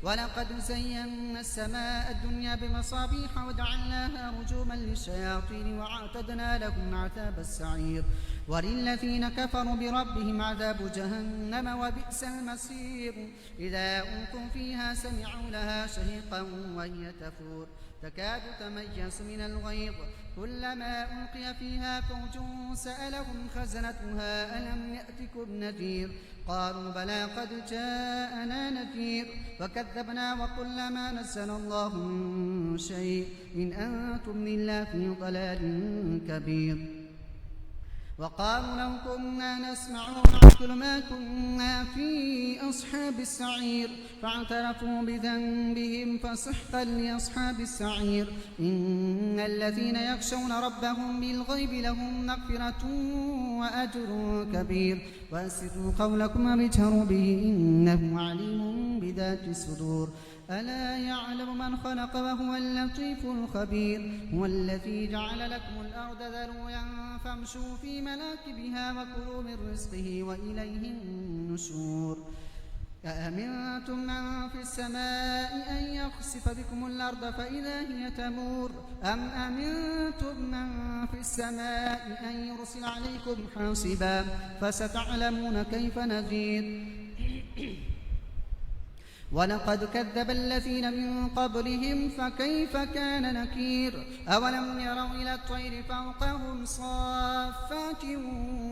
ولقد زينا السماء الدنيا بمصابيح وجعلناها رجوما للشياطين وأعتدنا لهم عذاب السعير وللذين كفروا بربهم عذاب جهنم وبئس المصير إذا ألقوا فيها سمعوا لها شهيقا وهي تفور تكاد تميز من الغيظ كلما ألقي فيها فوج سألهم خزنتها ألم يأتكم نذير قالوا بلى قد جاءنا نذير فكذبنا وقلنا ما نزل الله من شيء إن أنتم إلا في ضلال كبير وقالوا لو كنا نسمع ونعقل ما كنا في أصحاب السعير فاعترفوا بذنبهم فسحقا لأصحاب السعير إن الذين يخشون ربهم بالغيب لهم مغفرة وأجر كبير وأسروا قولكم واجهروا به إنه عليم بذات الصدور ألا يعلم من خلق وهو اللطيف الخبير هو الذي جعل لكم الأرض ذلولا فامشوا في مناكبها وكلوا من رزقه وإليه النشور أأمنتم من في السماء أن يخسف بكم الأرض فإذا هي تمور أم أمنتم من في السماء أن يرسل عليكم حاصبا فستعلمون كيف نذير ولقد كذب الذين من قبلهم فكيف كان نكير أولم يروا إلى الطير فوقهم صافات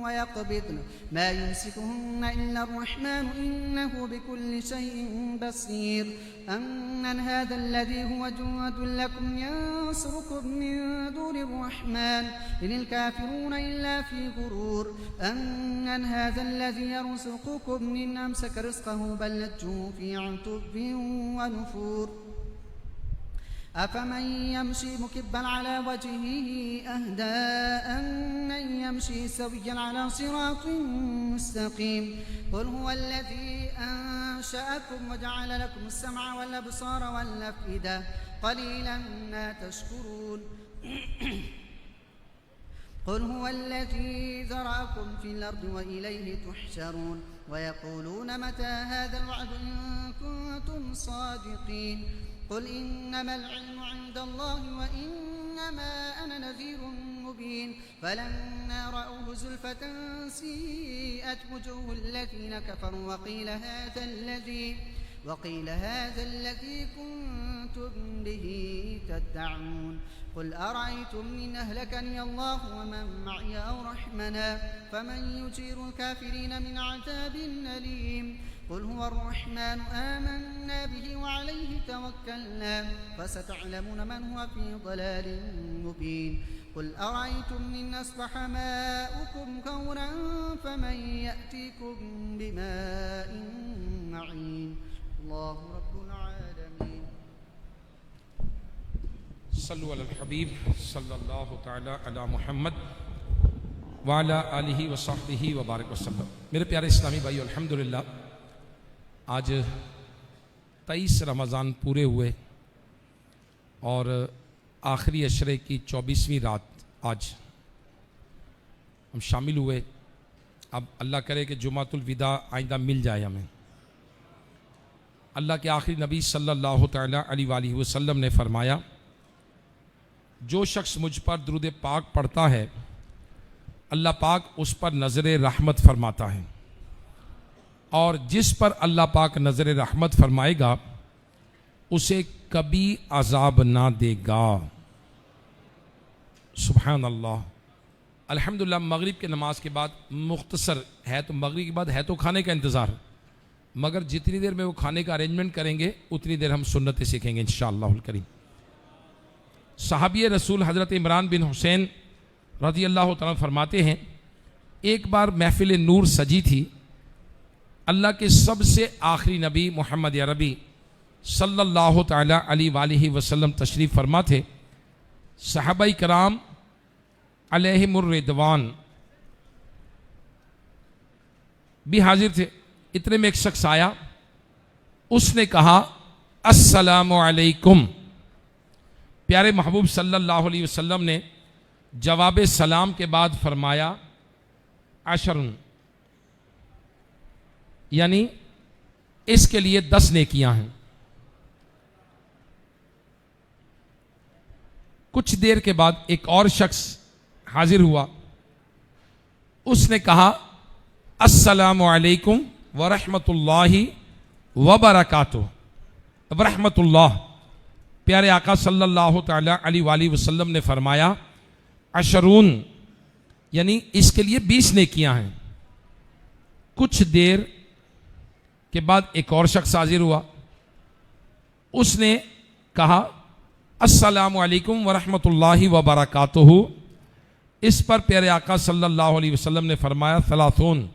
ويقبضن ما يمسكهن إلا الرحمن إنه بكل شيء بصير أمن هذا الذي هو جند لكم ينصركم من دون الرحمن إن الكافرون إلا في غرور أمن هذا الذي يرزقكم من أمسك رزقه بل لجوا في عتب ونفور أفمن يمشي مكبا على وجهه أهدى أمن يمشي سويا على صراط مستقيم قل هو الذي أنشأكم وجعل لكم السمع والأبصار والأفئدة قليلا ما تشكرون قل هو الذي ذرأكم في الأرض وإليه تحشرون ويقولون متى هذا الوعد إن كنتم صادقين قل إنما العلم عند الله وإنما أنا نذير مبين فلما رأوه زلفة سيئت وجوه الذين كفروا وقيل هذا الذي كنتم به تدعون قل أرأيتم إن أهلكني الله ومن معي أو رحمنا فمن يجير الكافرين من عذاب أليم قل هو الرحمن آمنا به وعليه توكلنا فستعلمون من هو في ضلال مبين قل أرأيتم إن أصبح ماؤكم غورا فمن يأتيكم بماء معين الله رب العالمين صلوا علی الحبیب صلی اللہ تعالی علی محمد وعلی آلہ وصحبہ وبارک وسلم۔ میرے پیارے اسلامی بھائی، الحمدللہ آج 23 رمضان پورے ہوئے اور آخری عشرے کی 24ویں رات آج ہم شامل ہوئے۔ اب اللہ کرے کہ جمعۃ الوداع آئندہ مل جائے ہمیں۔ اللہ کے آخری نبی صلی اللہ تعالی علیہ وآلہ وسلم نے فرمایا، جو شخص مجھ پر درود پاک پڑھتا ہے اللہ پاک اس پر نظر رحمت فرماتا ہے، اور جس پر اللہ پاک نظر رحمت فرمائے گا اسے کبھی عذاب نہ دے گا۔ سبحان اللہ۔ الحمدللہ مغرب کے نماز کے بعد مختصر ہے، تو مغرب کے بعد ہے تو کھانے کا انتظار، مگر جتنی دیر میں وہ کھانے کا ارینجمنٹ کریں گے اتنی دیر ہم سنتیں سیکھیں گے انشاءاللہ الکریم۔ صحابی رسول حضرت عمران بن حسین رضی اللہ تعالیٰ فرماتے ہیں، ایک بار محفل نور سجی تھی، اللہ کے سب سے آخری نبی محمد عربی صلی اللہ تعالیٰ علیہ وآلہ وسلم تشریف فرما تھے، صحابہ کرام علیہم الرضوان بھی حاضر تھے۔ اتنے میں ایک شخص آیا، اس نے کہا السلام علیکم۔ پیارے محبوب صلی اللہ علیہ وسلم نے جواب سلام کے بعد فرمایا عشرن، یعنی اس کے لیے 10 نیکیاں ہیں۔ کچھ دیر کے بعد ایک اور شخص حاضر ہوا، اس نے کہا السلام علیکم ورحمۃ اللہ وبرکاتہ۔ ورحمۃ اللہ، پیارے آقا صلی اللہ تعالی علیہ وآلہ وسلم نے فرمایا عشرون، یعنی اس کے لیے 20 نیکیاں ہیں۔ کچھ دیر کے بعد ایک اور شخص حاضر ہوا، اس نے کہا السلام علیکم ورحمۃ اللہ وبرکاتہ۔ اس پر پیارے آقا صلی اللہ علیہ وسلم نے فرمایا ثلاثون،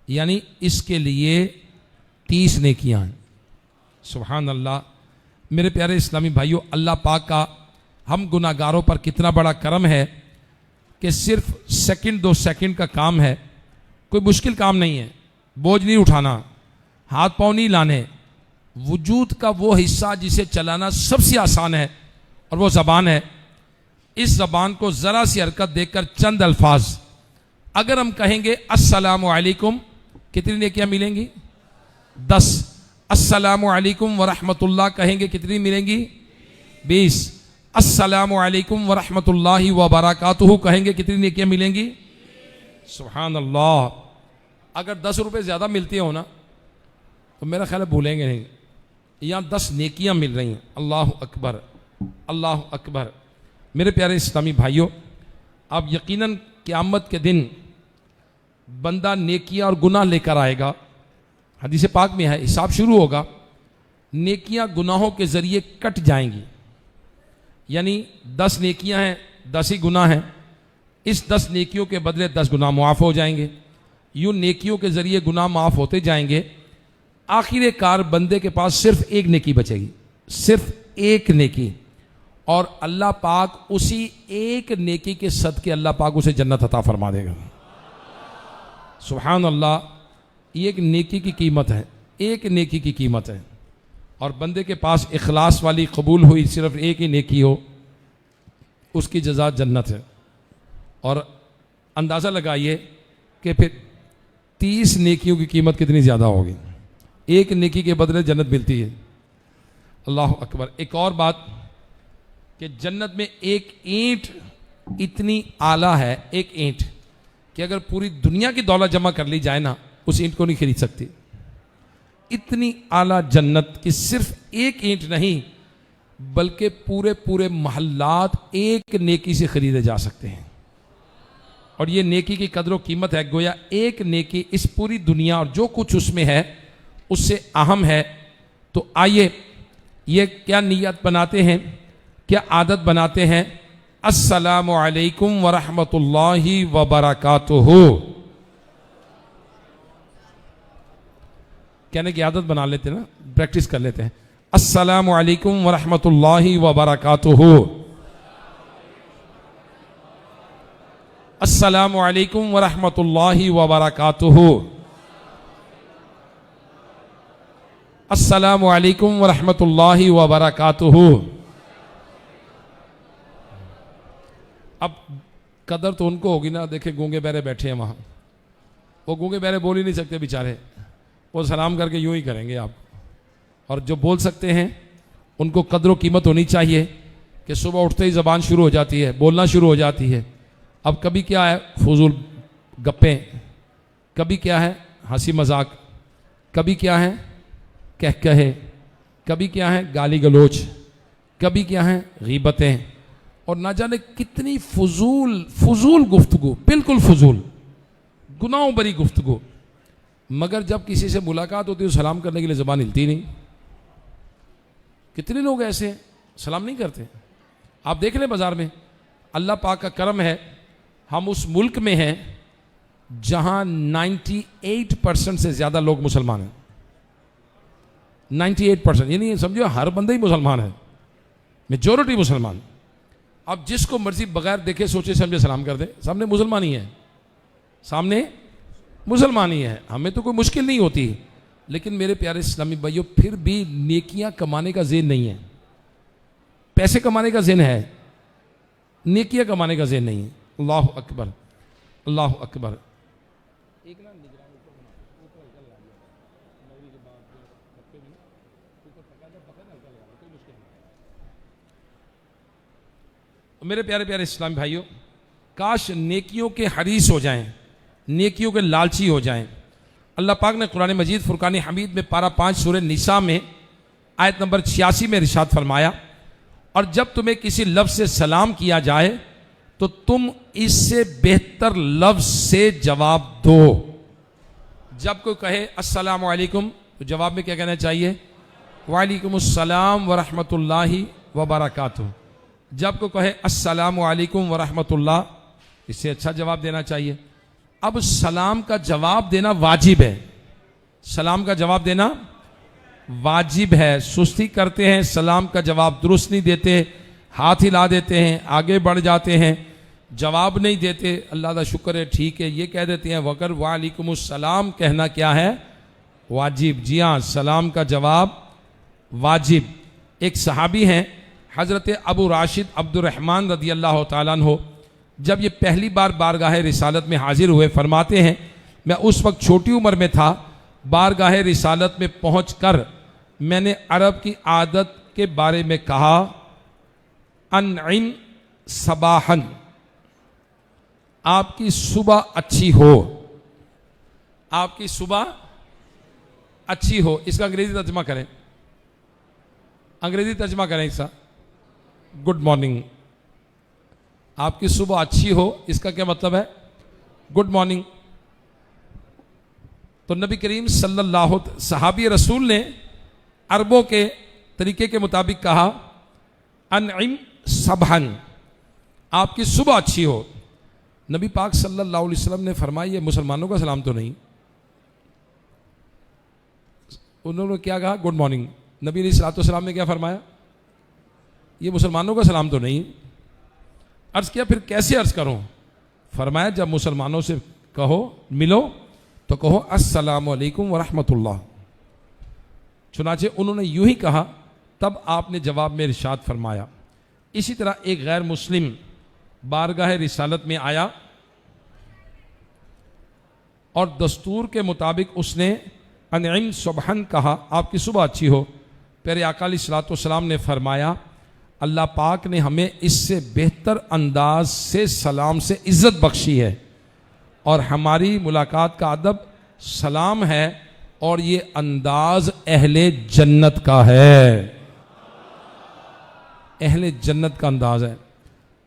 یعنی اس کے لیے 30 نیکیاں ہیں۔ سبحان اللہ۔ میرے پیارے اسلامی بھائیوں، اللہ پاک کا ہم گناہ گاروں پر کتنا بڑا کرم ہے کہ صرف سیکنڈ 2 سیکنڈ کا کام ہے، کوئی مشکل کام نہیں ہے، بوجھ نہیں اٹھانا، ہاتھ پاؤں نہیں لانے، وجود کا وہ حصہ جسے چلانا سب سے آسان ہے اور وہ زبان ہے۔ اس زبان کو ذرا سی حرکت دے کر چند الفاظ اگر ہم کہیں گے السلام علیکم، کتنی نیکیاں ملیں گی؟ 10۔ السلام علیکم ورحمۃ اللہ کہیں گے، کتنی ملیں گی؟ 20۔ السلام علیکم ورحمۃ اللہ وبرکاتہ کہیں گے، کتنی نیکیاں ملیں گی؟ سبحان اللہ۔ اگر 10 روپے زیادہ ملتی ہوں نا تو میرا خیال ہے بھولیں گے نہیں، یہاں 10 نیکیاں مل رہی ہیں۔ اللہ اکبر، اللہ اکبر۔ میرے پیارے اسلامی بھائیوں، اب یقیناً قیامت کے دن بندہ نیکیاں اور گناہ لے کر آئے گا۔ حدیث پاک میں ہے حساب شروع ہوگا، نیکیاں گناہوں کے ذریعے کٹ جائیں گی، یعنی 10 نیکیاں ہیں، 10 ہی گناہ ہیں، اس 10 نیکیوں کے بدلے 10 گناہ معاف ہو جائیں گے۔ یوں نیکیوں کے ذریعے گناہ معاف ہوتے جائیں گے، آخر کار بندے کے پاس صرف ایک نیکی بچے گی، صرف ایک نیکی، اور اللہ پاک اسی ایک نیکی کے صدقے اللہ پاک اسے جنت عطا فرما دے گا۔ سبحان اللہ۔ یہ ایک نیکی کی قیمت ہے، ایک نیکی کی قیمت ہے، اور بندے کے پاس اخلاص والی قبول ہوئی صرف ایک ہی نیکی ہو، اس کی جزا جنت ہے۔ اور اندازہ لگائیے کہ پھر 30 نیکیوں کی قیمت کتنی زیادہ ہوگی، ایک نیکی کے بدلے جنت ملتی ہے۔ اللہ اکبر۔ ایک اور بات کہ جنت میں ایک اینٹ اتنی اعلیٰ ہے، ایک اینٹ، کہ اگر پوری دنیا کی دولت جمع کر لی جائے نا اس اینٹ کو نہیں خرید سکتی۔ اتنی اعلیٰ جنت کہ صرف ایک اینٹ نہیں بلکہ پورے محلات ایک نیکی سے خریدے جا سکتے ہیں، اور یہ نیکی کی قدر و قیمت ہے، گویا ایک نیکی اس پوری دنیا اور جو کچھ اس میں ہے اس سے اہم ہے۔ تو آئیے یہ کیا نیت بناتے ہیں، کیا عادت بناتے ہیں، السلام علیکم ورحمۃ اللہ وبرکاتہ کہنے کی عادت بنا لیتے نا، پریکٹس کر لیتے ہیں۔ السلام علیکم ورحمۃ اللہ وبرکاتہ، السلام علیکم ورحمۃ اللہ وبرکاتہ، السلام علیکم ورحمۃ اللہ وبرکاتہ۔ اب قدر تو ان کو ہوگی نا، دیکھیں گونگے بہرے بیٹھے ہیں وہاں، وہ گونگے بہرے بول ہی نہیں سکتے بیچارے، وہ سلام کر کے یوں ہی کریں گے آپ، اور جو بول سکتے ہیں ان کو قدر و قیمت ہونی چاہیے کہ صبح اٹھتے ہی زبان شروع ہو جاتی ہے، بولنا شروع ہو جاتی ہے۔ اب کبھی کیا ہے فضول گپیں، کبھی کیا ہے ہنسی مذاق، کبھی کیا ہے کہے، کبھی کیا ہے گالی گلوچ، کبھی کیا ہے غیبتیں، اور نہ جانے کتنی فضول گفتگو، بالکل فضول گناہوں بری گفتگو۔ مگر جب کسی سے ملاقات ہوتی ہے سلام کرنے کے لیے زبان ہلتی نہیں۔ کتنے لوگ ایسے سلام نہیں کرتے، آپ دیکھ لیں بازار میں۔ اللہ پاک کا کرم ہے ہم اس ملک میں ہیں جہاں 98% سے زیادہ لوگ مسلمان ہیں، 98%، یعنی سمجھو ہر بندہ ہی مسلمان ہے، میجورٹی مسلمان۔ اب جس کو مرضی بغیر دیکھے سوچے سمجھے سلام کر دے، سامنے مسلمان ہی ہے، سامنے مسلمان ہی ہے، ہمیں تو کوئی مشکل نہیں ہوتی۔ لیکن میرے پیارے اسلامی بھائیوں، پھر بھی نیکیاں کمانے کا ذہن نہیں ہے، پیسے کمانے کا ذہن ہے، نیکیاں کمانے کا ذہن نہیں ہے۔ اللہ اکبر، اللہ اکبر۔ میرے پیارے پیارے اسلامی بھائیوں، کاش نیکیوں کے حریص ہو جائیں، نیکیوں کے لالچی ہو جائیں۔ اللہ پاک نے قرآن مجید فرقان حمید میں پارہ 5 سورہ نساء میں آیت نمبر 86 میں ارشاد فرمایا، اور جب تمہیں کسی لفظ سے سلام کیا جائے تو تم اس سے بہتر لفظ سے جواب دو۔ جب کوئی کہے السلام علیکم تو جواب میں کیا کہنا چاہیے؟ وعلیکم السلام ورحمۃ اللہ وبرکاتہ۔ جب کوئی کہے السلام علیکم ورحمۃ اللہ، اس سے اچھا جواب دینا چاہیے۔ اب سلام کا جواب دینا واجب ہے، سلام کا جواب دینا واجب ہے۔ سستی کرتے ہیں، سلام کا جواب درست نہیں دیتے، ہاتھ ہلا دیتے ہیں، آگے بڑھ جاتے ہیں، جواب نہیں دیتے، اللہ کا شکر ہے ٹھیک ہے یہ کہہ دیتے ہیں، وگر وعلیکم السلام کہنا کیا ہے؟ واجب۔ جی ہاں، سلام کا جواب واجب۔ ایک صحابی ہیں حضرت ابو راشد عبد الرحمن رضی اللہ تعالیٰ عنہ، جب یہ پہلی بار بارگاہ رسالت میں حاضر ہوئے، فرماتے ہیں میں اس وقت چھوٹی عمر میں تھا، بارگاہ رسالت میں پہنچ کر میں نے عرب کی عادت کے بارے میں کہا، انعم صباحن، آپ کی صبح اچھی ہو، آپ کی صبح اچھی ہو۔ اس کا انگریزی ترجمہ کریں، انگریزی ترجمہ کریں اس کا، گڈ مارننگ۔ آپ کی صبح اچھی ہو، اس کا کیا مطلب ہے؟ Good morning. تو نبی کریم صلی اللہ صحابی رسول نے عربوں کے طریقے کے مطابق کہا انعم صبحن، آپ کی صبح اچھی ہو۔ نبی پاک صلی اللہ علیہ وسلم نے فرمایا یہ مسلمانوں کا سلام تو نہیں؟ انہوں نے کیا کہا؟ Good morning. نبی علیہ الصلوۃ والسلام نے کیا فرمایا؟ یہ مسلمانوں کا سلام تو نہیں؟ عرض کیا پھر کیسے عرض کروں؟ فرمایا جب مسلمانوں سے کہو، ملو تو کہو السلام علیکم ورحمۃ اللہ۔ چنانچہ انہوں نے یوں ہی کہا، تب آپ نے جواب میں ارشاد فرمایا۔ اسی طرح ایک غیر مسلم بارگاہ رسالت میں آیا اور دستور کے مطابق اس نے انعم صبحن کہا، آپ کی صبح اچھی ہو۔ پیارے آقا علیہ الصلوۃ والسلام نے فرمایا اللہ پاک نے ہمیں اس سے بہتر انداز سے سلام سے عزت بخشی ہے، اور ہماری ملاقات کا ادب سلام ہے، اور یہ انداز اہل جنت کا ہے، اہل جنت کا انداز ہے۔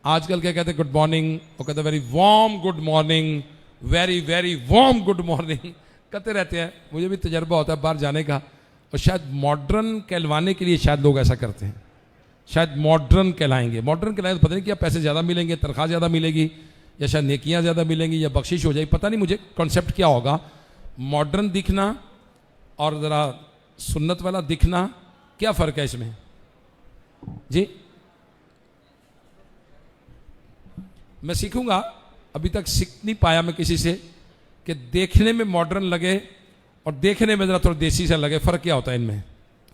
آج کل کیا کہتے ہیں؟ گڈ مارننگ، وہ کہتے ہیں very warm good morning, very very warm good morning کہتے رہتے ہیں۔ مجھے بھی تجربہ ہوتا ہے باہر جانے کا، اور شاید ماڈرن کہلوانے کے لیے شاید لوگ ایسا کرتے ہیں، شاید ماڈرن کہلائیں گے۔ ماڈرن کہلائیں تو پتہ نہیں کیا پیسے زیادہ ملیں گے، تنخواہ زیادہ ملے گی، یا شاید نیکیاں زیادہ ملیں گی، یا بخشش ہو جائے گی، پتہ نہیں مجھے کانسیپٹ کیا ہوگا۔ ماڈرن دکھنا اور ذرا سنت والا دکھنا، کیا فرق ہے اس میں؟ جی میں سیکھوں گا، ابھی تک سیکھ نہیں پایا میں کسی سے کہ دیکھنے میں ماڈرن لگے اور دیکھنے میں ذرا تھوڑا دیسی سے لگے، فرق کیا ہوتا ہے ان میں؟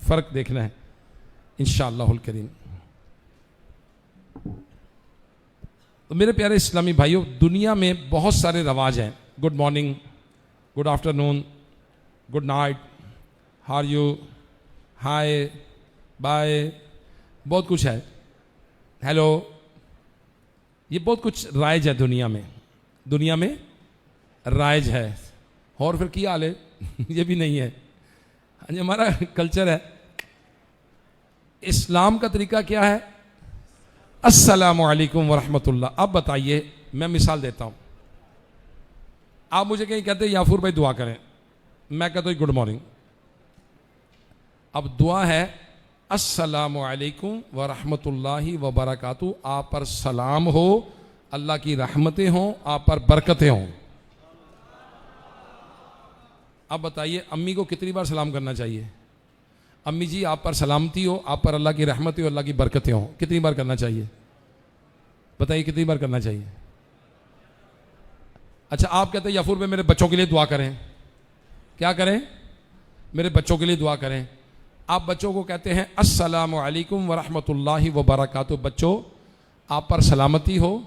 فرق دیکھنا ہے انشاءاللہ الکریم۔ تو میرے پیارے اسلامی بھائیوں، دنیا میں بہت سارے رواج ہیں، good morning, good afternoon, good night, how are you, hi, bye, بہت کچھ ہے، ہیلو، یہ بہت کچھ رائج ہے دنیا میں، دنیا میں رائج ہے۔ اور پھر کیا حال ہے؟ یہ بھی نہیں ہے، ہمارا کلچر ہے۔ اسلام کا طریقہ کیا ہے؟ السلام علیکم ورحمۃ اللہ۔ اب بتائیے، میں مثال دیتا ہوں، آپ مجھے کہیں کہتے ہیں یافور بھائی دعا کریں، میں کہتا ہوں گڈ مارننگ۔ اب دعا ہے السلام علیکم ورحمۃ اللہ وبرکاتہ، آپ پر سلام ہو، اللہ کی رحمتیں ہوں، آپ پر برکتیں ہوں۔ اب بتائیے امی کو کتنی بار سلام کرنا چاہیے؟ امی جی آپ پر سلامتی ہو، آپ پر اللہ کی رحمتیں ہو، اللہ کی برکتیں ہوں، کتنی بار کرنا چاہیے؟ بتائیے کتنی بار کرنا چاہیے؟ اچھا آپ کہتے ہیں یافور میں میرے بچوں کے لیے دعا کریں، کیا کریں؟ میرے بچوں کے لیے دعا کریں۔ آپ بچوں کو کہتے ہیں السلام علیکم ورحمۃ اللہ وبرکاتہ، بچوں آپ پر سلامتی ہو،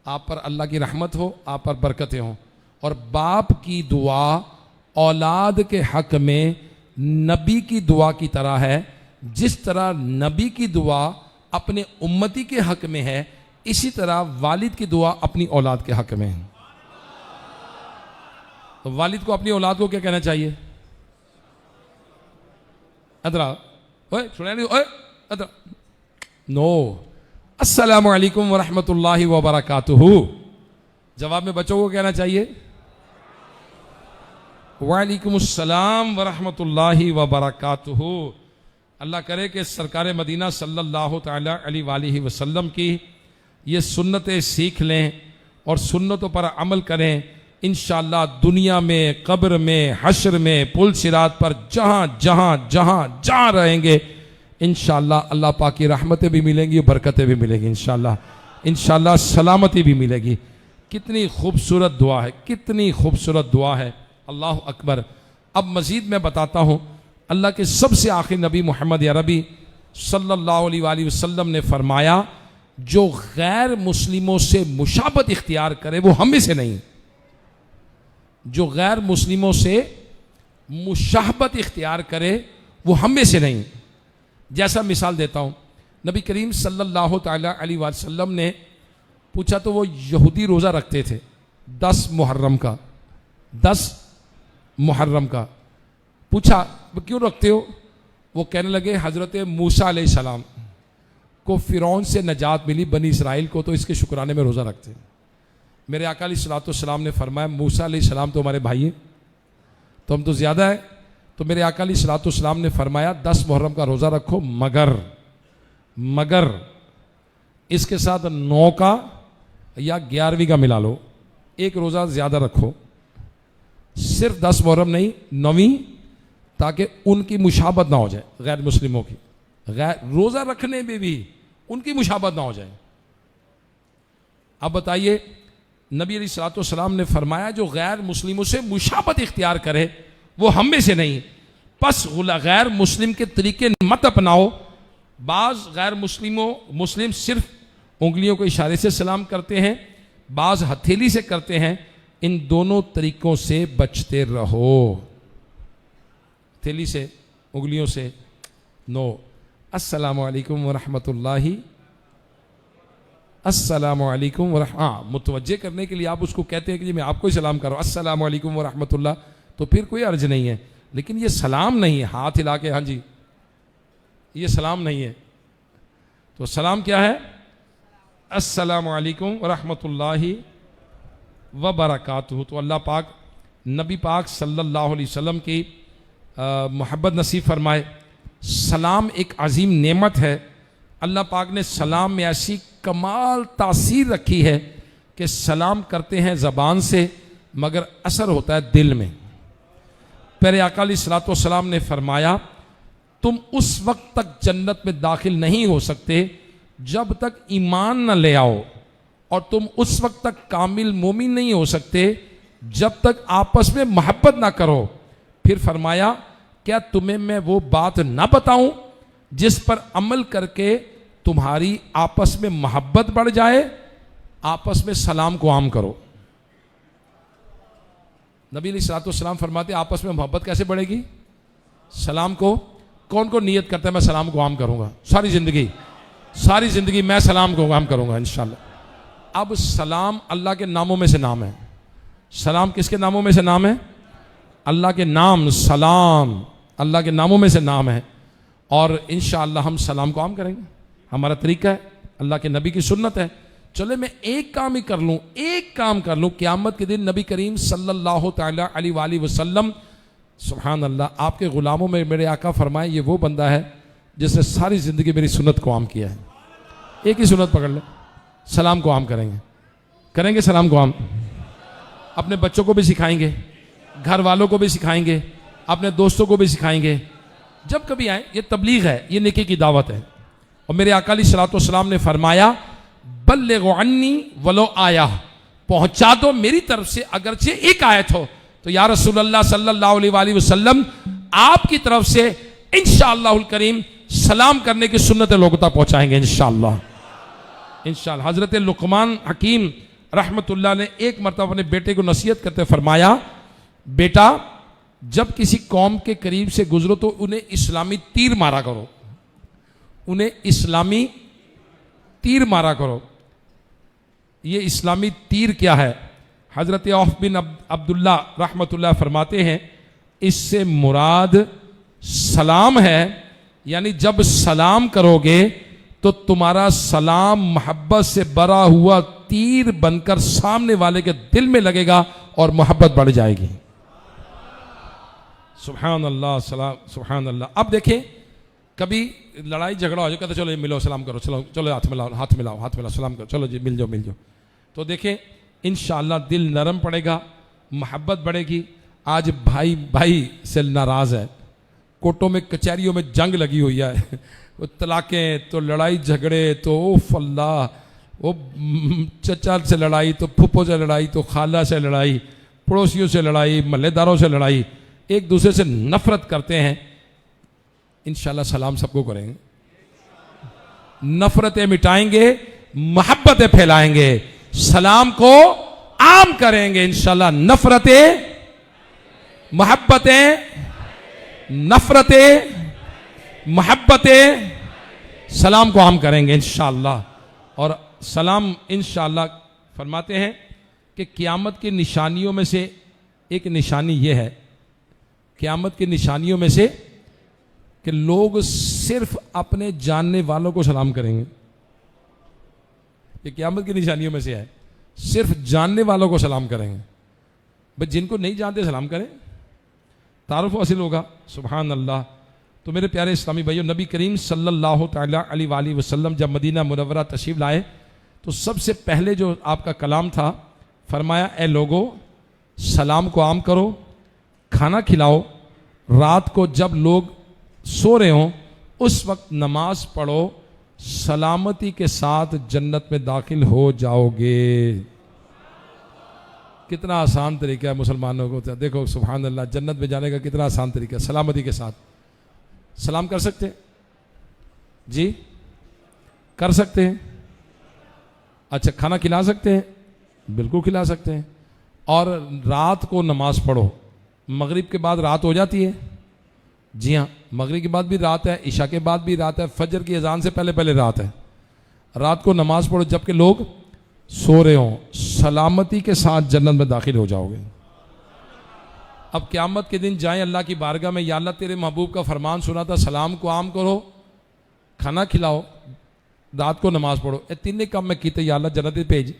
آپ پر اللہ کی رحمت ہو، آپ پر برکتیں ہوں۔ اور باپ کی دعا اولاد کے حق میں نبی کی دعا کی طرح ہے، جس طرح نبی کی دعا اپنے امتی کے حق میں ہے، اسی طرح والد کی دعا اپنی اولاد کے حق میں ہے. تو والد کو اپنی اولاد کو کیا کہنا چاہیے؟ ادرا اوئے سنا نہیں اوئے ادرا نو السلام علیکم ورحمۃ اللہ وبرکاتہ. جواب میں بچوں کو کہنا چاہیے وعلیکم السلام ورحمۃ اللہ وبرکاتہ. اللہ کرے کہ سرکار مدینہ صلی اللہ تعالی علیہ وآلہ وسلم کی یہ سنتیں سیکھ لیں اور سنتوں پر عمل کریں. انشاءاللہ دنیا میں، قبر میں، حشر میں، پل صراط پر جہاں جہاں جہاں جہاں رہیں گے انشاءاللہ اللہ پاک کی رحمتیں بھی ملیں گی، برکتیں بھی ملیں گی انشاءاللہ سلامتی بھی ملے گی. کتنی خوبصورت دعا ہے، کتنی خوبصورت دعا ہے. اللہ اکبر. اب مزید میں بتاتا ہوں. اللہ کے سب سے آخری نبی محمد عربی صلی اللہ علیہ وآلہ وسلم نے فرمایا جو غیر مسلموں سے مشابہت اختیار کرے وہ ہم میں سے نہیں. جو غیر مسلموں سے مشابہت اختیار کرے وہ ہم میں سے نہیں. جیسا مثال دیتا ہوں، نبی کریم صلی اللہ تعالی علیہ وسلم نے پوچھا تو وہ یہودی روزہ رکھتے تھے 10 محرم کا. پوچھا وہ کیوں رکھتے ہو؟ وہ کہنے لگے حضرت موسیٰ علیہ السلام کو فرعون سے نجات ملی، بنی اسرائیل کو، تو اس کے شکرانے میں روزہ رکھتے ہیں. میرے آقا علیہ الصلوۃ والسلام نے فرمایا موسیٰ علیہ السلام تو ہمارے بھائی ہیں، تو ہم تو زیادہ ہیں. تو میرے آقا علیہ الصلوۃ والسلام نے فرمایا 10 محرم کا روزہ رکھو مگر اس کے ساتھ 9 کا یا 11ویں کا ملا لو، ایک روزہ زیادہ رکھو. صرف 10 محرم نہیں 9ویں، تاکہ ان کی مشابہت نہ ہو جائے غیر مسلموں کی. روزہ رکھنے میں بھی ان کی مشابہت نہ ہو جائے. اب بتائیے نبی علیہ الصلوۃ والسلام نے فرمایا جو غیر مسلموں سے مشابہت اختیار کرے وہ ہم میں سے نہیں. پس غیر مسلم کے طریقے مت اپناؤ. بعض غیر مسلم صرف انگلیوں کو اشارے سے سلام کرتے ہیں، بعض ہتھیلی سے کرتے ہیں. ان دونوں طریقوں سے بچتے رہو. ہتھیلی سے، انگلیوں سے نو. السلام علیکم ورحمۃ اللہ، السلام علیکم متوجہ کرنے کے لیے آپ اس کو کہتے ہیں کہ جی میں آپ کو ہی سلام کروں السلام علیکم ورحمۃ اللہ، تو پھر کوئی عرض نہیں ہے. لیکن یہ سلام نہیں ہے ہاتھ ہلا کے ہاں جی، یہ سلام نہیں ہے. تو سلام کیا ہے؟ السلام علیکم ورحمۃ اللہ وبرکاتہ. تو اللہ پاک نبی پاک صلی اللہ علیہ وسلم کی محبت نصیب فرمائے. سلام ایک عظیم نعمت ہے. اللہ پاک نے سلام میں ایسی کمال تاثیر رکھی ہے کہ سلام کرتے ہیں زبان سے مگر اثر ہوتا ہے دل میں. پیارے آقا علیہ الصلوۃ والسلام نے فرمایا تم اس وقت تک جنت میں داخل نہیں ہو سکتے جب تک ایمان نہ لے آؤ، اور تم اس وقت تک کامل مومن نہیں ہو سکتے جب تک آپس میں محبت نہ کرو. پھر فرمایا کیا تمہیں میں وہ بات نہ بتاؤں جس پر عمل کر کے تمہاری آپس میں محبت بڑھ جائے؟ آپس میں سلام کو عام کرو. نبی علیہ الصلوۃ والسلام فرماتے آپس میں محبت کیسے بڑھے گی؟ سلام کو. کون کو نیت کرتا ہے میں سلام کو عام کروں گا ساری زندگی میں سلام کو عام کروں گا انشاءاللہ. اب سلام اللہ کے ناموں میں سے نام ہے. سلام کس کے ناموں میں سے نام ہے؟ اللہ کے نام. سلام اللہ کے ناموں میں سے نام ہے، اور انشاءاللہ ہم سلام کو عام کریں گے. ہمارا طریقہ ہے، اللہ کے نبی کی سنت ہے. چلے میں ایک کام ہی کر لوں قیامت کے دن نبی کریم صلی اللہ تعالی علیہ وآلہ وسلم سبحان اللہ آپ کے غلاموں میں میرے آقا فرمائے یہ وہ بندہ ہے جس نے ساری زندگی میری سنت کو عام کیا ہے. ایک ہی سنت پکڑ لیں، سلام کو عام کریں گے سلام کو عام. اپنے بچوں کو بھی سکھائیں گے، گھر والوں کو بھی سکھائیں گے، اپنے دوستوں کو بھی سکھائیں گے. جب کبھی آئیں یہ تبلیغ ہے، یہ نیکی کی دعوت ہے. اور میرے آقا علیہ الصلوۃ والسلام نے فرمایا بلغوا عنی ولو آیہ، پہنچا دو میری طرف سے اگرچہ ایک آیت ہو. تو یا رسول اللہ صلی اللہ علیہ وآلہ وسلم آپ کی طرف سے انشاءاللہ الکریم سلام کرنے کی سنت لوگوں تک پہنچائیں گے انشاءاللہ. حضرت لقمان حکیم رحمت اللہ نے ایک مرتبہ اپنے بیٹے کو نصیحت کرتے فرمایا بیٹا جب کسی قوم کے قریب سے گزرو تو انہیں اسلامی تیر مارا کرو. یہ اسلامی تیر کیا ہے؟ حضرت عوف بن عبداللہ رحمۃ اللہ فرماتے ہیں اس سے مراد سلام ہے، یعنی جب سلام کرو گے تو تمہارا سلام محبت سے بھرا ہوا تیر بن کر سامنے والے کے دل میں لگے گا اور محبت بڑھ جائے گی۔ سبحان اللہ، سبحان اللہ۔ اب دیکھیں کبھی لڑائی جھگڑا ہو جائے، کہتے چلو ملو سلام کرو، چلو ہاتھ ملاؤ سلام کرو، چلو جی مل جاؤ۔ تو دیکھیں انشاءاللہ دل نرم پڑے گا، محبت بڑھے گی۔ آج بھائی سے ناراض ہے، کوٹوں میں کچہریوں میں جنگ لگی ہوئی ہے، وہ طلاقیں تو لڑائی جھگڑے تو اوف اللہ، وہ چچا سے لڑائی تو پھپھو سے لڑائی تو خالہ سے لڑائی، پڑوسیوں سے لڑائی، محلے داروں سے لڑائی، ایک دوسرے سے نفرت کرتے ہیں۔ انشاءاللہ سلام سب کو کریں گے، نفرتیں مٹائیں گے، محبتیں پھیلائیں گے، سلام کو عام کریں گے انشاءاللہ۔ محبتیں سلام کو عام کریں گے انشاءاللہ۔ اور سلام انشاءاللہ فرماتے ہیں کہ قیامت کی نشانیوں میں سے ایک نشانی یہ ہے، قیامت کی نشانیوں میں سے کہ لوگ صرف اپنے جاننے والوں کو سلام کریں گے۔ یہ قیامت کی نشانیوں میں سے ہے، صرف جاننے والوں کو سلام کریں گے۔ بس جن کو نہیں جانتے سلام کریں، تعارف حاصل ہوگا۔ سبحان اللہ۔ تو میرے پیارے اسلامی بھائیو، نبی کریم صلی اللہ تعالی علیہ وآلہ وسلم جب مدینہ منورہ تشریف لائے تو سب سے پہلے جو آپ کا کلام تھا، فرمایا اے لوگو سلام کو عام کرو، کھانا کھلاؤ، رات کو جب لوگ سو رہے ہوں اس وقت نماز پڑھو، سلامتی کے ساتھ جنت میں داخل ہو جاؤ گے۔ کتنا آسان طریقہ ہے مسلمانوں کو، دیکھو سبحان اللہ، جنت میں جانے کا کتنا آسان طریقہ ہے، سلامتی کے ساتھ۔ سلام کر سکتے ہیں؟ جی کر سکتے ہیں؟ اچھا کھانا کھلا سکتے ہیں؟ بالکل کھلا سکتے ہیں۔ اور رات کو نماز پڑھو، مغرب کے بعد رات ہو جاتی ہے؟ جی ہاں، مغرب کے بعد بھی رات ہے، عشاء کے بعد بھی رات ہے، فجر کی اذان سے پہلے رات ہے۔ رات کو نماز پڑھو جب کہ لوگ سو رہے ہوں، سلامتی کے ساتھ جنت میں داخل ہو جاؤ گے۔ اب قیامت کے دن جائیں اللہ کی بارگاہ میں، یا اللہ تیرے محبوب کا فرمان سنا تھا، سلام کو عام کرو، کھانا کھلاؤ، رات کو نماز پڑھو، یہ تین کام میں کیتے، یا اللہ جنت بھیج۔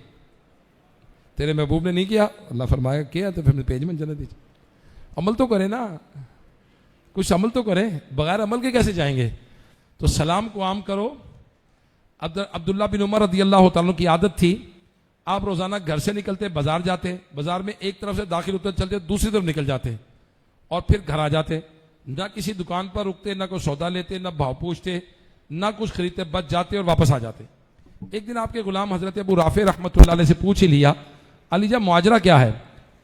تیرے محبوب نے نہیں کیا، اللہ فرمائے کیا تو پھر بھیج میں جنت۔ عمل تو کرے نا، کچھ عمل تو کریں، بغیر عمل کے کیسے جائیں گے؟ تو سلام کو عام کرو۔ عبداللہ بن عمر رضی اللہ تعالیٰ کی عادت تھی، آپ روزانہ گھر سے نکلتے بازار جاتے، بازار میں ایک طرف سے داخل ہوتے چلتے دوسری طرف نکل جاتے اور پھر گھر آ جاتے، نہ کسی دکان پر رکتے، نہ کوئی سودا لیتے، نہ بھاؤ پوچھتے، نہ کچھ خریدتے، بچ جاتے اور واپس آ جاتے۔ ایک دن آپ کے غلام حضرت ابو رافع رحمۃ اللہ علیہ سے پوچھ ہی لیا، علی جان مواجرہ کیا ہے؟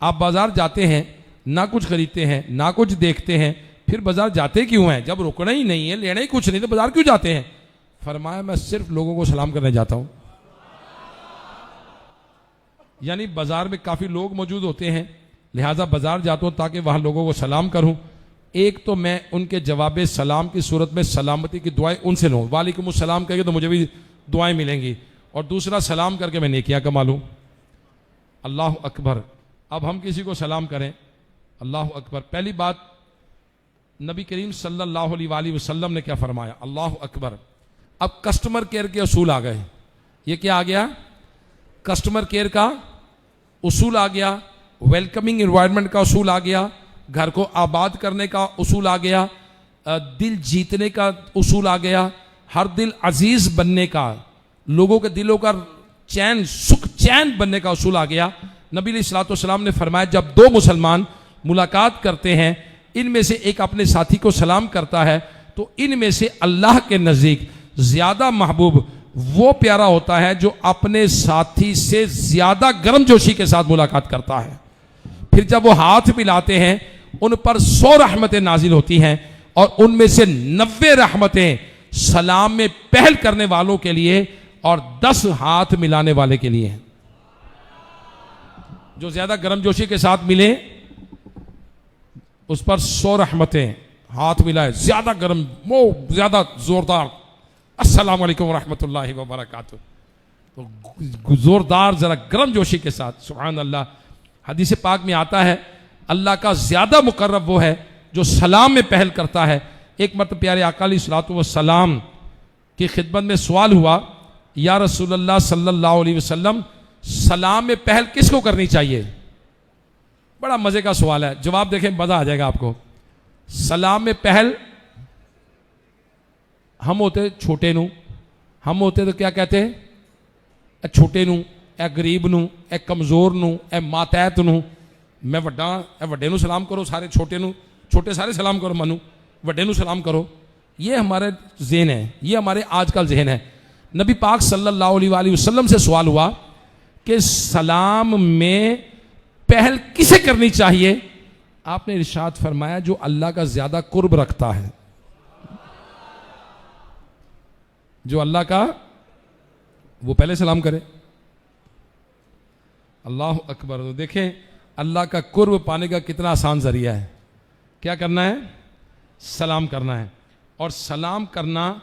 آپ بازار جاتے ہیں، نہ کچھ خریدتے ہیں، نہ کچھ دیکھتے ہیں، پھر بازار جاتے کیوں ہیں؟ جب رکنا ہی نہیں ہے، لینا ہی کچھ نہیں تو بازار کیوں جاتے ہیں؟ فرمایا میں صرف لوگوں کو سلام کرنے جاتا ہوں۔ یعنی بازار میں کافی لوگ موجود ہوتے ہیں، لہٰذا بازار جاتا ہوں تاکہ وہاں لوگوں کو سلام کروں۔ ایک تو میں ان کے جواب سلام کی صورت میں سلامتی کی دعائیں ان سے لوں، وعلیکم السلام کہہ کے تو مجھے بھی دعائیں ملیں گی، اور دوسرا سلام کر کے میں نیکیاں کما لوں۔ اللہ اکبر۔ اب ہم کسی کو سلام کریں، اللہ اکبر۔ پہلی بات نبی کریم صلی اللہ علیہ وآلہ وسلم نے کیا فرمایا؟ اللہ اکبر۔ اب کسٹمر کیئر کے اصول آ گئے۔ یہ کیا آ گیا؟ کسٹمر کیئر کا اصول آ گیا، ویلکمنگ انوائرمنٹ کا اصول آ گیا، گھر کو آباد کرنے کا اصول آ گیا، دل جیتنے کا اصول آ گیا، ہر دل عزیز بننے کا، لوگوں کے دلوں کا چین سکھ چین بننے کا اصول آ گیا۔ نبی علیہ الصلوۃ والسلام نے فرمایا جب دو مسلمان ملاقات کرتے ہیں، ان میں سے ایک اپنے ساتھی کو سلام کرتا ہے تو ان میں سے اللہ کے نزدیک زیادہ محبوب وہ پیارا ہوتا ہے جو اپنے ساتھی سے زیادہ گرم جوشی کے ساتھ ملاقات کرتا ہے۔ پھر جب وہ ہاتھ ملاتے ہیں ان پر 100 رحمتیں نازل ہوتی ہیں، اور ان میں سے 90 رحمتیں سلام میں پہل کرنے والوں کے لیے اور 10 ہاتھ ملانے والے کے لیے ہیں۔ جو زیادہ گرم جوشی کے ساتھ ملے اس پر 100 رحمتیں، ہاتھ ملائے زیادہ گرم، زیادہ زوردار، السلام علیکم ورحمۃ اللہ وبرکاتہ۔ تو زوردار ذرا گرم جوشی کے ساتھ سبحان اللہ. حدیث پاک میں آتا ہے اللہ کا زیادہ مقرب وہ ہے جو سلام میں پہل کرتا ہے. ایک مرتبہ پیارے آقا علیہ الصلوۃ والسلام کی خدمت میں سوال ہوا یا رسول اللہ صلی اللہ علیہ وسلم سلام میں پہل کس کو کرنی چاہیے؟ بڑا مزے کا سوال ہے, جواب دیکھیں مزہ آ جائے گا آپ کو. سلام میں پہل ہم ہوتے چھوٹے نو, ہم ہوتے تو کیا کہتے ہیں؟ اے چھوٹے نو, اے غریب نو, اے کمزور نو, اے ماتحت نو. میں وڈا اے وڈے نو سلام کرو, سارے چھوٹے نو, چھوٹے سارے سلام کرو, منو وڈے نو سلام کرو. یہ ہمارے ذہن ہے, یہ ہمارے آج کل ذہن ہے. نبی پاک صلی اللہ علیہ وآلہ وسلم سے سوال ہوا کہ سلام میں پہل کسے کرنی چاہیے؟ آپ نے ارشاد فرمایا جو اللہ کا زیادہ قرب رکھتا ہے, جو اللہ کا وہ پہلے سلام کرے. اللہ اکبر. تو دیکھیں اللہ کا قرب پانے کا کتنا آسان ذریعہ ہے. کیا کرنا ہے؟ سلام کرنا ہے. اور سلام کرنا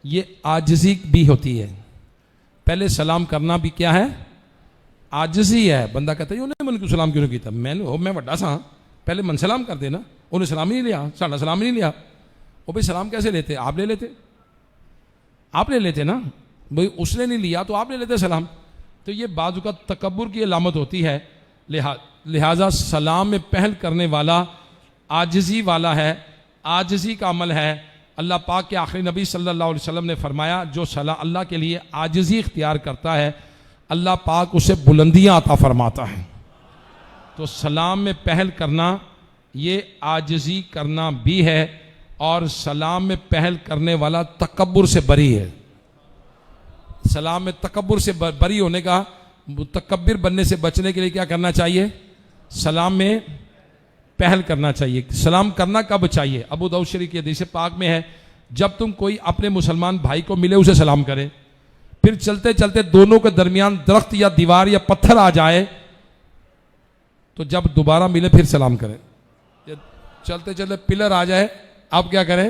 یہ عاجزی بھی ہوتی ہے. پہلے سلام کرنا بھی کیا ہے؟ عاجزی ہے. بندہ کہتا ہے انہیں من کو سلام کیوں نہیں کیتا, میں وڈا سا, پہلے من سلام کر دینا. انہیں سلام ہی نہیں لیا, ساڈا سلام ہی نہیں لیا. وہ بھائی سلام کیسے لیتے؟ آپ لے لیتے, آپ لے لیتے نا بھائی, اس نے نہیں لیا تو آپ لے لیتے سلام. تو یہ بعض اوقات تکبر کی علامت ہوتی ہے. لہٰذا سلام میں پہل کرنے والا عاجزی والا ہے, عاجزی کا عمل ہے. اللہ پاک کے آخری نبی صلی اللہ علیہ وسلم نے فرمایا جو اللہ کے لیے عاجزی اختیار کرتا ہے اللہ پاک اسے بلندیاں عطا فرماتا ہے. تو سلام میں پہل کرنا یہ عاجزی کرنا بھی ہے, اور سلام میں پہل کرنے والا تکبر سے بری ہے. سلام میں تکبر سے بری ہونے کا, متکبر بننے سے بچنے کے لیے کیا کرنا چاہیے؟ سلام میں پہل کرنا چاہیے. سلام کرنا کب چاہیے؟ ابو داؤد شریف کی حدیث پاک میں ہے جب تم کوئی اپنے مسلمان بھائی کو ملے اسے سلام کرے, پھر چلتے چلتے دونوں کے درمیان درخت یا دیوار یا پتھر آ جائے تو جب دوبارہ ملے پھر سلام کریں. چلتے چلتے پلر آ جائے آپ کیا کریں؟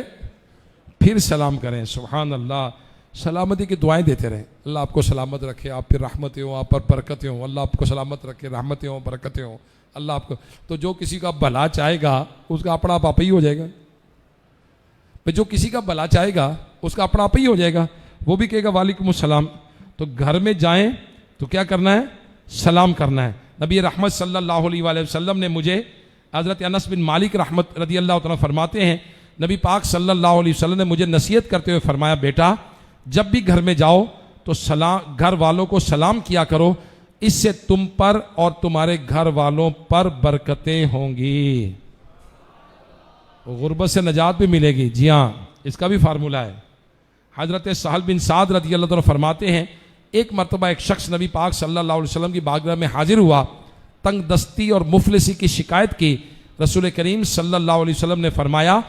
پھر سلام کریں. سبحان اللہ. سلامتی کی دعائیں دیتے رہیں. اللہ آپ کو سلامت رکھے, آپ پھر رحمتیں ہوں, آپ پر برکتیں ہوں. اللہ آپ کو سلامت رکھے, رحمتیں ہوں, برکتیں ہوں. اللہ آپ کو, تو جو کسی کا بھلا چاہے گا اس کا اپنا آپ ہی ہو جائے گا. جو کسی کا بھلا چاہے گا اس کا اپنا آپ ہی ہو جائے گا. وہ بھی کہے گا وعلیکم السلام. تو گھر میں جائیں تو کیا کرنا ہے؟ سلام کرنا ہے. نبی رحمت صلی اللہ علیہ وآلہ وسلم نے مجھے, حضرت انس بن مالک رحمت رضی اللہ تعالیٰ فرماتے ہیں نبی پاک صلی اللہ علیہ وسلم نے مجھے نصیحت کرتے ہوئے فرمایا بیٹا جب بھی گھر میں جاؤ تو سلام گھر والوں کو سلام کیا کرو, اس سے تم پر اور تمہارے گھر والوں پر برکتیں ہوں گی, غربت سے نجات بھی ملے گی. جی ہاں, اس کا بھی فارمولہ ہے. حضرت سہل بن سعد رضی اللہ تعالیٰ فرماتے ہیں ایک مرتبہ ایک شخص نبی پاک صلی اللہ علیہ وسلم کی بارگاہ میں حاضر ہوا, تنگ دستی اور مفلسی کی شکایت کی. رسول کریم صلی اللہ علیہ وسلم نے فرمایا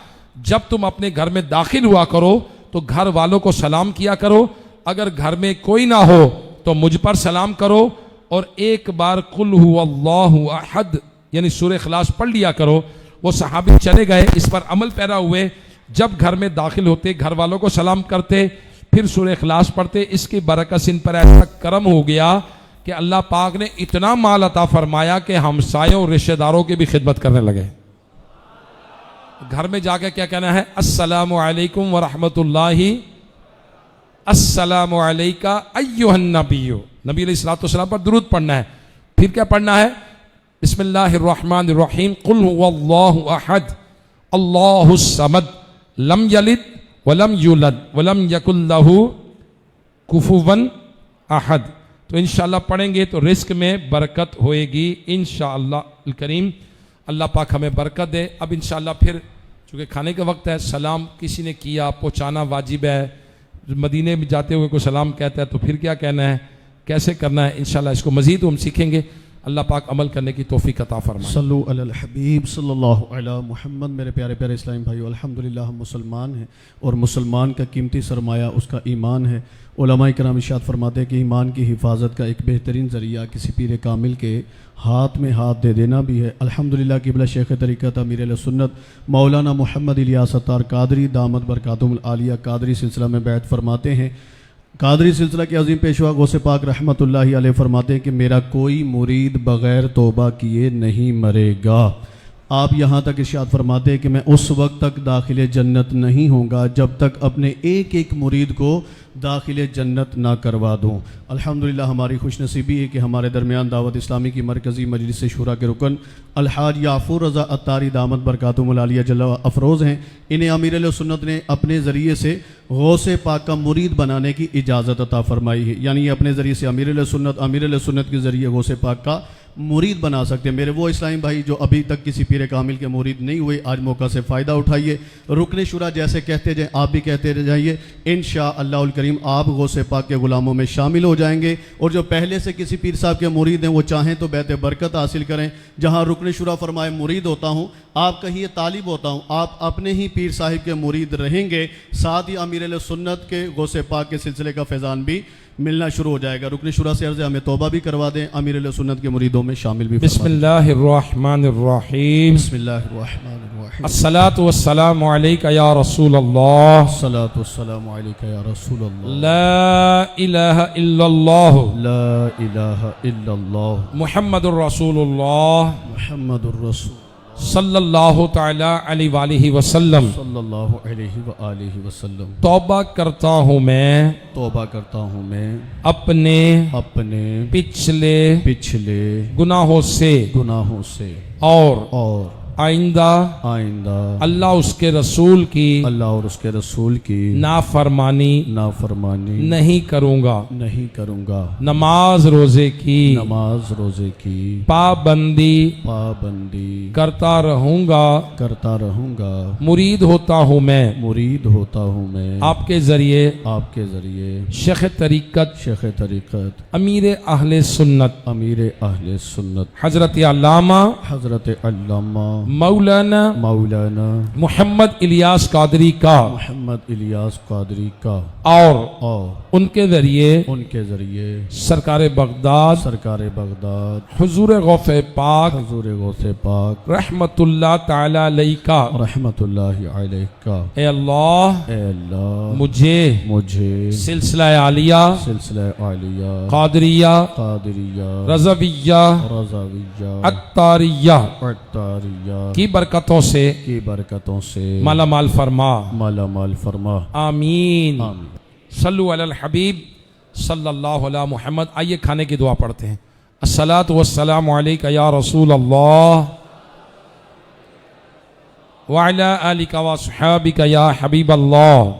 جب تم اپنے گھر میں داخل ہوا کرو تو گھر والوں کو سلام کیا کرو, اگر گھر میں کوئی نہ ہو تو مجھ پر سلام کرو, اور ایک بار قل هو اللہ احد یعنی سورہ اخلاص پڑھ لیا کرو. وہ صحابی چلے گئے, اس پر عمل پیرا ہوئے. جب گھر میں داخل ہوتے گھر والوں کو سلام کرتے, پھر سورہ اخلاص پڑھتے. اس کی برکت سے ان پر ایسا کرم ہو گیا کہ اللہ پاک نے اتنا مال عطا فرمایا کہ ہمسایوں اور رشتہ داروں کی بھی خدمت کرنے لگے. گھر میں جا کے کیا کہنا ہے؟ السلام علیکم ورحمۃ اللہ, السلام علیکہ ایھا النبی. نبی علیہ الصلوۃ والسلام پر درود پڑھنا ہے. پھر کیا پڑھنا ہے؟ بسم اللہ الرحمن الرحیم قل هو اللہ احد اللہ الصمد لم یلد ولم یولد ولم یکن لہ کفوا احد. تو انشاءاللہ پڑھیں گے تو رزق میں برکت ہوئے گی انشاءاللہ الکریم. اللہ پاک ہمیں برکت دے. اب انشاءاللہ پھر چونکہ کھانے کا وقت ہے, سلام کسی نے کیا پہنچانا واجب ہے. مدینے میں جاتے ہوئے کوئی سلام کہتا ہے تو پھر کیا کہنا ہے, کیسے کرنا ہے, انشاءاللہ اس کو مزید ہم سیکھیں گے. اللہ پاک عمل کرنے کی توفیق عطا فرمائے. صلو علی الحبیب صلی اللہ علی محمد. میرے پیارے پیارے اسلامی بھائیو, الحمدللہ ہم مسلمان ہیں اور مسلمان کا قیمتی سرمایہ اس کا ایمان ہے. علماء کرام ارشاد فرماتے ہیں کہ ایمان کی حفاظت کا ایک بہترین ذریعہ کسی پیر کامل کے ہاتھ میں ہاتھ دے دینا بھی ہے. الحمدللہ قبلہ شیخ طریقت امیر اہل سنت مولانا محمد الیاس اتار قادری دامت برکاتہم العالیہ قادری سلسلہ میں بیعت فرماتے ہیں. قادری سلسلہ کے عظیم پیشوا غوث پاک رحمۃ اللہ علیہ فرماتے ہیں کہ میرا کوئی مرید بغیر توبہ کیے نہیں مرے گا۔ آپ یہاں تک ارشاد فرماتے ہیں کہ میں اس وقت تک داخل جنت نہیں ہوں گا جب تک اپنے ایک ایک مرید کو داخل جنت نہ کروا دوں۔ الحمدللہ ہماری خوش نصیبی ہے کہ ہمارے درمیان دعوت اسلامی کی مرکزی مجلس شورا کے رکن الحاج یعفور رضا عطاری دامت برکاتہم العالیہ جل افروز ہیں۔ انہیں امیر علیہ سنت نے اپنے ذریعے سے غوث پاک کا مرید بنانے کی اجازت عطا فرمائی ہے، یعنی اپنے ذریعے سے امیر علیہ سنت کے ذریعے غوث پاک کا مرید بنا سکتے ہیں۔ میرے وہ اسلامی بھائی جو ابھی تک کسی پیر کامل کے مرید نہیں ہوئے، آج موقع سے فائدہ اٹھائیے۔ رکن شورا جیسے کہتے جائیں آپ بھی کہتے جائیے، انشاءاللہ الکریم آپ غوث پاک کے غلاموں میں شامل ہو جائیں گے۔ اور جو پہلے سے کسی پیر صاحب کے مرید ہیں وہ چاہیں تو بیت برکت حاصل کریں۔ جہاں رکن شورا فرمائے مرید ہوتا ہوں، آپ کہیے طالب ہوتا ہوں، آپ اپنے ہی پیر صاحب کے مرید رہیں گے، ساتھ ہی امیر علیہ سنت کے غوث پاک کے سلسلے کا فیضان بھی ملنا شروع ہو جائے گا۔ رکن شورا سے عرض ہے ہمیں توبہ بھی کروا دیں، امیر علیہ سنت کے مریدوں میں شامل بھی فرما دیں۔ بسم اللہ الرحمن الرحیم، بسم اللہ الرحمن الرحیم، الصلاۃ والسلام علیک یا رسول اللہ، الصلاۃ والسلام علیک یا رسول اللہ، لا الہ الا اللہ، لا الہ الا اللہ، محمد الرسول اللہ محمد الرسول صلی اللہ تعالی علیہ وآلہ وسلم۔ صلی اللہ علیہ وآلہ وسلم۔ توبہ کرتا ہوں میں توبہ کرتا ہوں میں اپنے پچھلے گناہوں سے گناہوں سے اور آئندہ اللہ اس کے رسول کی اور اس کے رسول کی نافرمانی نہیں کروں گا، نماز روزے کی پابندی کرتا رہوں گا، مرید ہوتا ہوں میں آپ کے ذریعے شیخ طریقت امیر اہل سنت حضرت علامہ مولانا محمد الیاس قادری کا اور ان کے ذریعے سرکار بغداد حضور غوث پاک رحمت اللہ تعالی علیہ کا اے اللہ مجھے سلسلہ عالیہ قادریہ رضویہ عطاریہ کی برکتوں سے مالا مال فرما، آمین۔ صلو علی الحبیب صلی اللہ علی محمد۔ آئیے کھانے کی دعا پڑھتے ہیں۔ الصلاۃ والسلام علیک یا رسول اللہ وعلی آلک و صحابک یا حبیب اللہ۔